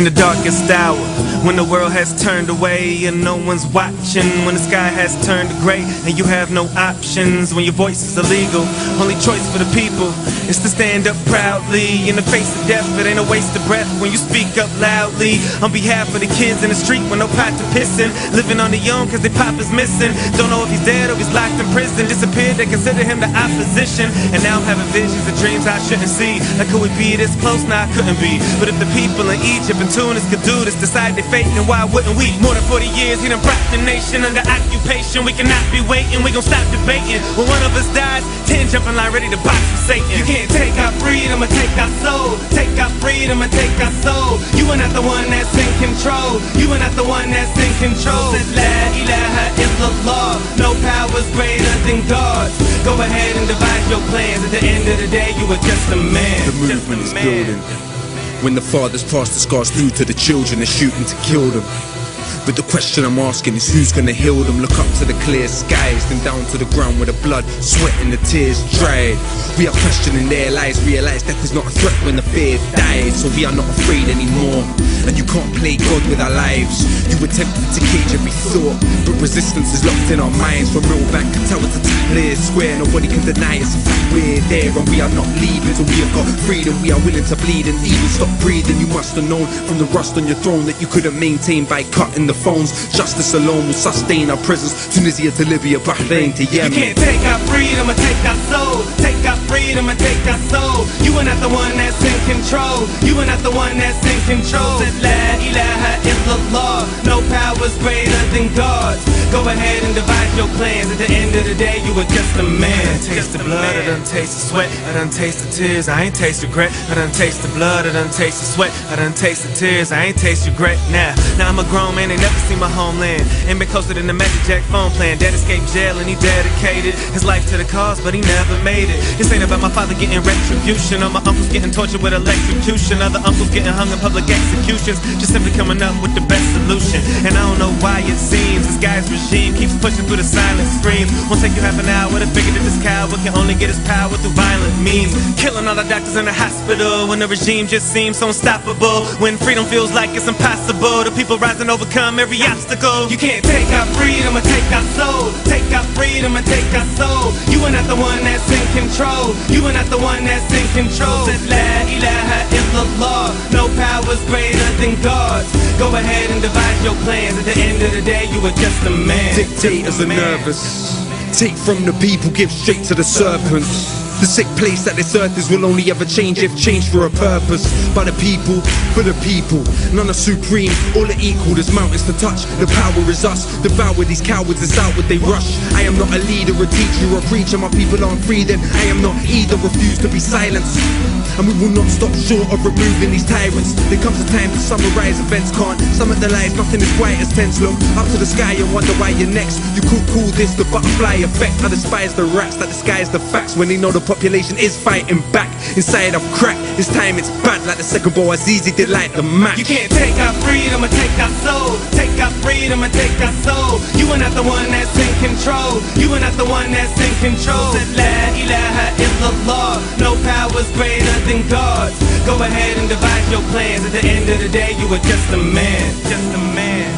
In the darkest hour, when the world has turned away and no one's watching, when the sky has turned to gray and you have no options, when your voice is illegal, only choice for the people is to stand up proudly in the face of death. It ain't a waste of breath when you speak up loudly on behalf of the kids in the street with no pot to piss in, living on their own cause their pop is missing. Don't know if he's dead or he's locked in prison. Disappeared, they consider him the opposition, and now I'm having visions of dreams I shouldn't see. Like, could we be this close? Nah, I couldn't be. But if the people in Egypt and Tunis could do this, decide they fate, then why wouldn't we? More than 40 years, he done brought the nation under occupation. We cannot be waiting, we gon' stop debating. When one of us dies, 10 jump in line ready to box with Satan. You can't take our freedom or take our soul. Take our freedom and take our soul. You are not the one that's in control. You are not the one that's in control. Says La ilaha illallah, no power's greater than God's. Go ahead and devise your plans. At the end of the day, you are just a man. The movement is building. When the fathers pass the scars through to the children, they're shooting to kill them. But the question I'm asking is who's gonna heal them? Look up to the clear skies, then down to the ground where the blood, sweat and the tears dried. We are questioning their lives, realize death is not a threat when the fear died. So we are not afraid anymore, and you can't play God with our lives. You attempted to cage every thought, but resistance is locked in our minds. From Millbank Tower to Tahrir Square, nobody can deny us. We're there and we are not leaving till we have got freedom. We are willing to bleed and even stop breathing. You must have known from the rust on your throne that you couldn't maintain by cutting the phones. Justice alone will sustain our prisons. Tunisia to Libya, Bahrain to Yemen. You can't take our freedom or take our soul. Take our freedom and take our soul. You are not the one that's in control. You are not the one that's in control. Said La ilaha illallah, no power's greater than God's. Go ahead and devise your plans. At the end of the day, you are just a man. I done taste the blood, I done taste the sweat, I done taste the tears, I ain't taste regret. I done taste the blood, I done taste the sweat, I done taste the tears, I ain't taste regret. Now I'm a grown man, ain't never seen my homeland. Ain't been closer than the Magic Jack phone plan. Dad escaped jail and he dedicated his life to the cause, but he never made it. This ain't about my father getting retribution, or my uncles getting tortured with electrocution, other uncles getting hung in public executions. Just simply coming up with the best solution. And I don't know why it seems this guy's regime keeps pushing through the silent screams. Won't take you half an hour to figure that this coward can only get his power through violent means. Killing all the doctors in the hospital when the regime just seems so unstoppable. When freedom feels like it's impossible, the people rise and overcome every obstacle. You can't take our freedom or take our soul. Take our freedom and take our soul. You are not the one that's in control. You are not the one that's in control. Said La ilaha illallah, no power's greater than God's. Go ahead and devise your plans. At the end of the day, you are just a man. Dictators are nervous. Take from the people, give straight to the serpents. The sick place that this earth is will only ever change if changed for a purpose. By the people, for the people. None are supreme, all are equal. There's mountains to touch, the power is us. Devour these cowards, it's outward they rush. I am not a leader, a teacher, or a preacher. My people aren't free, then I am not either. Refuse to be silenced, and we will not stop short of removing these tyrants. There comes a time to summarize events, can't sum up the lies. Nothing is quiet as tense. Look up to the sky and wonder why you're next. You could call this the butterfly effect. I despise the rats that disguise the facts when they know the population is fighting back. Inside of crack, this time it's bad like the second ball as easy did like the match. You can't take our freedom or take our soul. Take our freedom and take our soul. You are not the one that's in control. You are not the one that's in control. Said La ilaha illallah, no power's greater than God's. Go ahead and devise your plans. At the end of the day, you are just a man. Just a man.